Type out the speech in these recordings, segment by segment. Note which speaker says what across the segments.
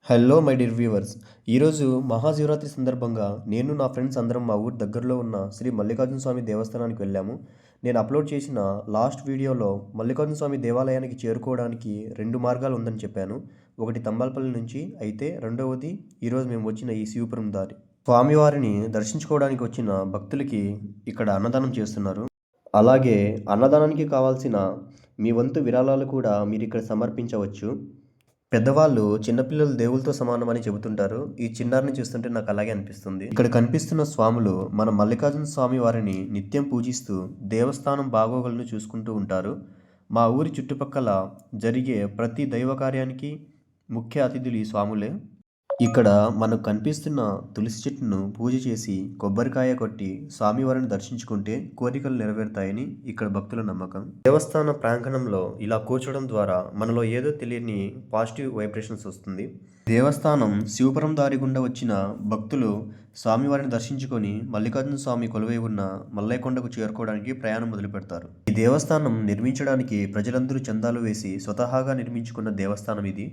Speaker 1: Hello my dear viewers. ఈరోజు మహాశివరాత్రి సందర్భంగా నేను నా ఫ్రెండ్స్ అందరం మా ఊరు దగ్గరలో ఉన్న శ్రీ మల్లికార్జున స్వామి దేవస్థానానికి వెళ్ళాము. నేను అప్లోడ్ చేసిన లాస్ట్ వీడియోలో మల్లికార్జున స్వామి దేవాలయానికి చేరుకోవడానికి 2 మార్గాలు ఉందని చెప్పాను. ఒకటి తంబాలపల్లి నుంచి అయితే రెండవది ఈరోజు మేము వచ్చిన ఈ శివపురం దారి. స్వామివారిని దర్శించుకోవడానికి వచ్చిన భక్తులకి ఇక్కడ అన్నదానం చేస్తున్నారు. అలాగే అన్నదానానికి కావాల్సిన మీ వంతు విరాళాలు కూడా మీరు ఇక్కడ సమర్పించవచ్చు. పెద్దవాళ్ళు చిన్నపిల్లలు దేవుళ్ళతో సమానమని చెబుతుంటారు. ఈ చిన్నారిని చూస్తుంటే నాకు అలాగే అనిపిస్తుంది. ఇక్కడ కనిపిస్తున్న స్వాములు మన మల్లికార్జున స్వామి వారిని నిత్యం పూజిస్తూ దేవస్థానం బాగోగులను చూసుకుంటూ ఉంటారు. మా ఊరి చుట్టుపక్కల జరిగే ప్రతి దైవ కార్యానికి ముఖ్య అతిథులు ఈ స్వాములే. ఇక్కడ మనకు కనిపిస్తున్న తులసి చెట్టును పూజ చేసి కొబ్బరికాయ కొట్టి స్వామివారిని దర్శించుకుంటే కోరికలు నెరవేరుతాయని ఇక్కడ భక్తుల నమ్మకం. దేవస్థాన ప్రాంగణంలో ఇలా కూర్చోవడం ద్వారా మనలో ఏదో తెలియని పాజిటివ్ వైబ్రేషన్స్ వస్తుంది. దేవస్థానం శివపురం దారి గుండా వచ్చిన భక్తులు స్వామివారిని దర్శించుకొని మల్లికార్జున స్వామి కొలువై ఉన్న మల్లయ్యకొండకు చేరుకోవడానికి ప్రయాణం మొదలు పెడతారు. ఈ దేవస్థానం నిర్మించడానికి ప్రజలందరూ చందాలు వేసి స్వతహాగా నిర్మించుకున్న దేవస్థానం ఇది.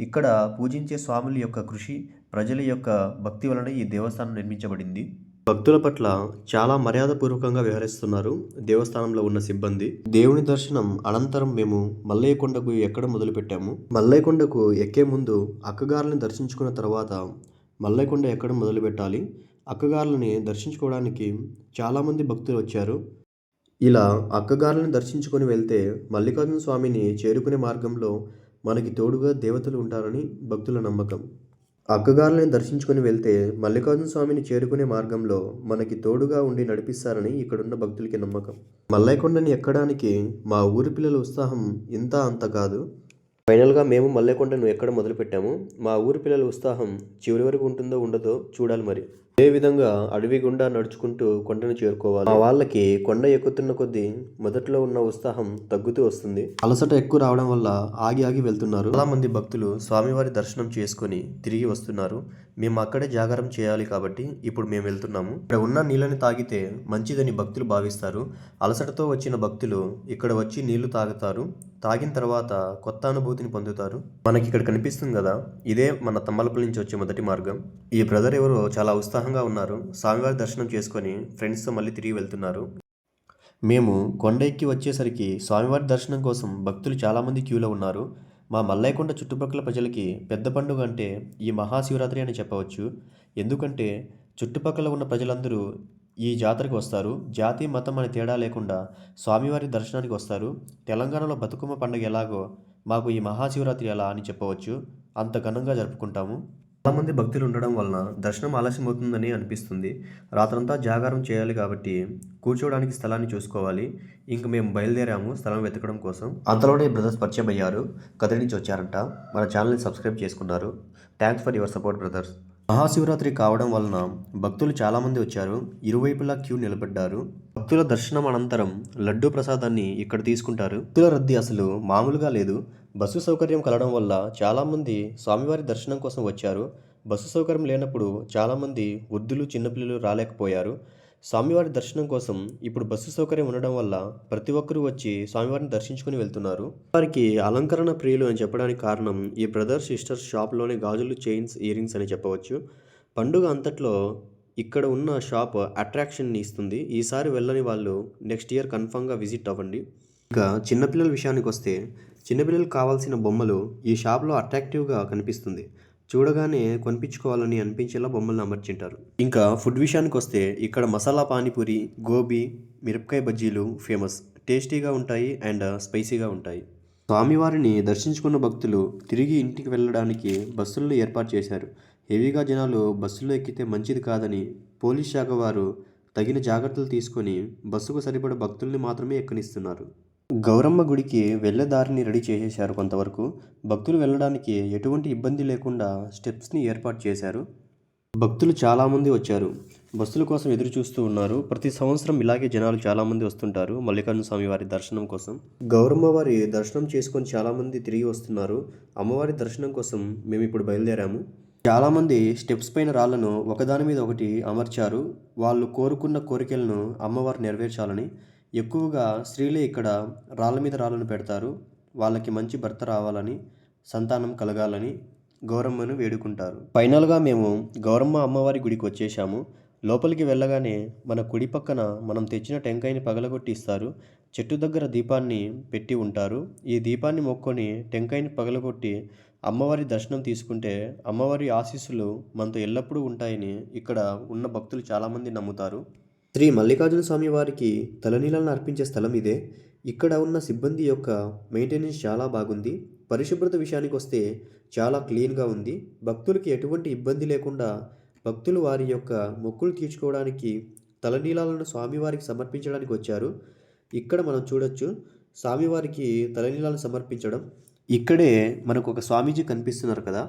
Speaker 1: ఇక్కడ పూజించే స్వాముల యొక్క కృషి, ప్రజల యొక్క భక్తి వలన ఈ దేవస్థానం నిర్మించబడింది. భక్తుల పట్ల చాలా మర్యాదపూర్వకంగా వ్యవహరిస్తున్నారు దేవస్థానంలో ఉన్న సిబ్బంది. దేవుని దర్శనం అనంతరం మేము మల్లయ్యకొండకు ఎక్కడం మొదలుపెట్టాము. మల్లయ్యకొండకు ఎక్కే ముందు అక్కగారులను దర్శించుకున్న తర్వాత మల్లయ్యకొండ ఎక్కడం మొదలు పెట్టాలి. అక్కగారులని దర్శించుకోవడానికి చాలామంది భక్తులు వచ్చారు. ఇలా అక్కగారులను దర్శించుకొని వెళ్తే మల్లికార్జున స్వామిని చేరుకునే మార్గంలో మనకి తోడుగా దేవతలు ఉంటారని భక్తుల నమ్మకం. అక్కగారులను దర్శించుకొని వెళ్తే మల్లికార్జున స్వామిని చేరుకునే మార్గంలో మనకి తోడుగా ఉండి నడిపిస్తారని ఇక్కడున్న భక్తులకి నమ్మకం. మల్లయ్యకొండని ఎక్కడానికి మా ఊరి పిల్లల ఉత్సాహం ఇంత అంత కాదు. ఫైనల్గా మేము మల్లయ్యకొండను ఎక్కడ మొదలుపెట్టాము. మా ఊరి పిల్లల ఉత్సాహం చివరి వరకు ఉంటుందో ఉండదో చూడాలి మరి. అదే విధంగా అడవి గుండా నడుచుకుంటూ కొండను చేరుకోవాలి. మా వాళ్ళకి కొండ ఎక్కుతున్న కొద్దీ మొదట్లో ఉన్న ఉత్సాహం తగ్గుతూ వస్తుంది. అలసట ఎక్కువ రావడం వల్ల ఆగి ఆగి వెళ్తున్నారు. చాలా మంది భక్తులు స్వామివారి దర్శనం చేసుకొని తిరిగి వస్తున్నారు. మేము అక్కడే జాగారం చేయాలి కాబట్టి ఇప్పుడు మేము వెళ్తున్నాము. ఇక్కడ ఉన్న నీళ్ళని తాగితే మంచిదని భక్తులు భావిస్తారు. అలసటతో వచ్చిన భక్తులు ఇక్కడ వచ్చి నీళ్లు తాగుతారు. తాగిన తర్వాత కొత్త అనుభూతిని పొందుతారు. మనకి ఇక్కడ కనిపిస్తుంది కదా, ఇదే మన తమ్మలపల్లి నుంచి వచ్చే మొదటి మార్గం. ఈ బ్రదర్ ఎవరో చాలా ఉత్సాహంగా ఉన్నారు. స్వామివారి దర్శనం చేసుకొని ఫ్రెండ్స్తో మళ్ళీ తిరిగి వెళ్తున్నారు. మేము కొండ ఎక్కి వచ్చేసరికి స్వామివారి దర్శనం కోసం భక్తులు చాలామంది క్యూలో ఉన్నారు. మా మల్లయ్యకొండ చుట్టుపక్కల ప్రజలకి పెద్ద పండుగ అంటే ఈ మహాశివరాత్రి అని చెప్పవచ్చు. ఎందుకంటే చుట్టుపక్కల ఉన్న ప్రజలందరూ ఈ జాతరకు వస్తారు. జాతి మతం అనే తేడా లేకుండా స్వామివారి దర్శనానికి వస్తారు. తెలంగాణలో బతుకమ్మ పండుగ ఎలాగో మాకు ఈ మహాశివరాత్రి ఎలా అని చెప్పవచ్చు. అంత ఘనంగా జరుపుకుంటాము. చాలామంది భక్తులు ఉండడం వలన దర్శనం ఆలస్యం అవుతుందని అనిపిస్తుంది. రాత్రంతా జాగారం చేయాలి కాబట్టి కూర్చోవడానికి స్థలాన్ని చూసుకోవాలి. ఇంక మేము బయలుదేరాము స్థలం వెతకడం కోసం. అంతలోనే బ్రదర్స్ పరిచయం అయ్యారు. కదిరి నుంచి వచ్చారంట. మన ఛానల్ని సబ్స్క్రైబ్ చేసుకున్నారు. Thanks for your support brothers. Mahashivratri కావడం వలన భక్తులు చాలామంది వచ్చారు. ఇరువైపులా క్యూ నిలబడ్డారు. భక్తుల దర్శనం అనంతరం లడ్డూ ప్రసాదాన్ని ఇక్కడ తీసుకుంటారు. భక్తుల రద్దీ అసలు మామూలుగా లేదు. బస్సు సౌకర్యం కలగడం వల్ల చాలామంది స్వామివారి దర్శనం కోసం వచ్చారు. బస్సు సౌకర్యం లేనప్పుడు చాలామంది వృద్ధులు, చిన్నపిల్లలు రాలేకపోయారు. స్వామివారి దర్శనం కోసం ఇప్పుడు బస్సు సౌకర్యం ఉండడం వల్ల ప్రతి ఒక్కరూ వచ్చి స్వామివారిని దర్శించుకుని వెళ్తున్నారు. వారికి అలంకరణ ప్రియులు అని చెప్పడానికి కారణం ఈ బ్రదర్ సిస్టర్స్ షాప్లోని గాజులు, చైన్స్, ఇయర్ రింగ్స్ అని చెప్పవచ్చు. పండుగ అంతట్లో ఇక్కడ ఉన్న షాప్ అట్రాక్షన్ని ఇస్తుంది. ఈసారి వెళ్ళని వాళ్ళు నెక్స్ట్ ఇయర్ కన్ఫామ్గా విజిట్ అవ్వండి. ఇంకా చిన్నపిల్లల విషయానికి వస్తే చిన్నపిల్లలకు కావాల్సిన బొమ్మలు ఈ షాప్లో అట్రాక్టివ్గా కనిపిస్తుంది. చూడగానే కొనిపించుకోవాలని అనిపించేలా బొమ్మలను అమర్చింటారు. ఇంకా ఫుడ్ విషయానికి వస్తే ఇక్కడ మసాలా పానీపూరి, గోబీ, మిరపకాయ బజ్జీలు ఫేమస్. టేస్టీగా ఉంటాయి అండ్ స్పైసీగా ఉంటాయి. స్వామివారిని దర్శించుకున్న భక్తులు తిరిగి ఇంటికి వెళ్ళడానికి బస్సులను ఏర్పాటు చేశారు. హెవీగా జనాలు బస్సులో ఎక్కితే మంచిది కాదని పోలీస్ శాఖ వారు తగిన జాగ్రత్తలు తీసుకొని బస్సుకు సరిపడ భక్తుల్ని మాత్రమే ఎక్కనిస్తున్నారు. గౌరమ్మ గుడికి వెళ్ళే దారిని రెడీ చేసేశారు. కొంతవరకు భక్తులు వెళ్ళడానికి ఎటువంటి ఇబ్బంది లేకుండా స్టెప్స్ని ఏర్పాటు చేశారు. భక్తులు చాలామంది వచ్చారు. బస్సుల కోసం ఎదురు చూస్తూ ఉన్నారు. ప్రతి సంవత్సరం ఇలాగే జనాలు చాలామంది వస్తుంటారు మల్లికార్జున స్వామి వారి దర్శనం కోసం. గౌరమ్మ వారి దర్శనం చేసుకొని చాలామంది తిరిగి వస్తున్నారు. అమ్మవారి దర్శనం కోసం మేము ఇప్పుడు బయలుదేరాము. చాలామంది స్టెప్స్ పైన రాళ్లను ఒకదాని మీద ఒకటి అమర్చారు. వాళ్ళు కోరుకున్న కోరికలను అమ్మవారు నెరవేర్చాలని. ఎక్కువగా స్త్రీలే ఇక్కడ రాళ్ళ మీద రాళ్ళను పెడతారు. వాళ్ళకి మంచి భర్త రావాలని, సంతానం కలగాలని, గౌరమ్మను వేడుకుంటారు. ఫైనల్గా మేము గౌరమ్మ అమ్మవారి గుడికి వచ్చేసాము. లోపలికి వెళ్ళగానే మన కుడి పక్కన మనం తెచ్చిన టెంకాయని పగలగొట్టి ఇస్తారు. చెట్టు దగ్గర దీపాన్ని పెట్టి ఉంటారు. ఈ దీపాన్ని మొక్కుకొని టెంకాయని పగలగొట్టి అమ్మవారి దర్శనం తీసుకుంటే అమ్మవారి ఆశీస్సులు మనతో ఎల్లప్పుడూ ఉంటాయని ఇక్కడ ఉన్న భక్తులు చాలామంది నమ్ముతారు. శ్రీ మల్లికార్జున స్వామి వారికి తలనీలాలను అర్పించే స్థలం ఇదే. ఇక్కడ ఉన్న సిబ్బంది యొక్క మెయింటెనెన్స్ చాలా బాగుంది. పరిశుభ్రత విషయానికి వస్తే చాలా క్లీన్గా ఉంది. భక్తులకి ఎటువంటి ఇబ్బంది లేకుండా భక్తులు వారి యొక్క మొక్కులు తీర్చుకోవడానికి తలనీలాలను స్వామివారికి సమర్పించడానికి వచ్చారు. ఇక్కడ మనం చూడొచ్చు స్వామివారికి తలనీలాలను సమర్పించడం. ఇక్కడే మనకు ఒక స్వామీజీ కనిపిస్తున్నారు కదా,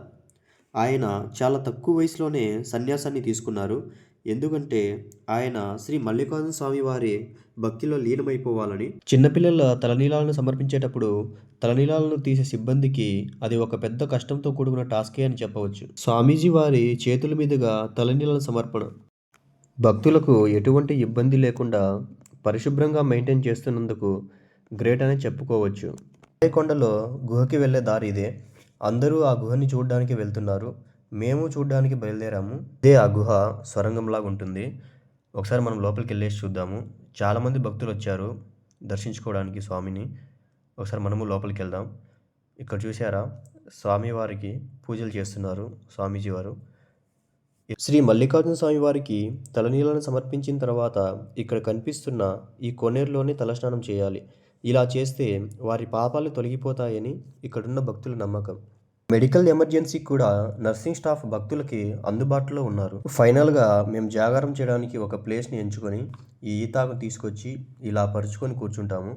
Speaker 1: ఆయన చాలా తక్కువ వయసులోనే సన్యాసాన్ని తీసుకున్నారు. ఎందుకంటే ఆయన శ్రీ మల్లికార్జున స్వామి వారి భక్తిలో లీనమైపోవాలని. చిన్నపిల్లల తలనీలాలను సమర్పించేటప్పుడు తలనీలాలను తీసే సిబ్బందికి అది ఒక పెద్ద కష్టంతో కూడుకున్న టాస్కే అని చెప్పవచ్చు. స్వామీజీ వారి చేతుల మీదుగా తలనీలాల సమర్పణ భక్తులకు ఎటువంటి ఇబ్బంది లేకుండా పరిశుభ్రంగా మెయింటైన్ చేస్తున్నందుకు గ్రేట్ అని చెప్పుకోవచ్చు. కొండలో గుహకి వెళ్ళే దారి ఇదే. అందరూ ఆ గుహని చూడడానికి వెళ్తున్నారు. మేము చూడడానికి బయలుదేరాము. ఇదే ఆ గుహ సొరంగంలాగా ఉంటుంది. ఒకసారి మనం లోపలికి వెళ్ళేసి చూద్దాము. చాలామంది భక్తులు వచ్చారు దర్శించుకోవడానికి స్వామిని. ఒకసారి మనము లోపలికి వెళ్దాం. ఇక్కడ చూసారా, స్వామివారికి పూజలు చేస్తున్నారు స్వామీజీ వారు. శ్రీ మల్లికార్జున స్వామి వారికి తలనీలను సమర్పించిన తర్వాత ఇక్కడ కనిపిస్తున్న ఈ కోనేరులోనే తలస్నానం చేయాలి. ఇలా చేస్తే వారి పాపాలు తొలగిపోతాయని ఇక్కడున్న భక్తుల నమ్మకం. మెడికల్ ఎమర్జెన్సీ కూడా నర్సింగ్ స్టాఫ్ భక్తులకి అందుబాటులో ఉన్నారు. ఫైనల్గా మేము జాగారం చేయడానికి ఒక ప్లేస్ని ఎంచుకొని ఈ ఈతాకు తీసుకొచ్చి ఇలా పరుచుకొని కూర్చుంటాము.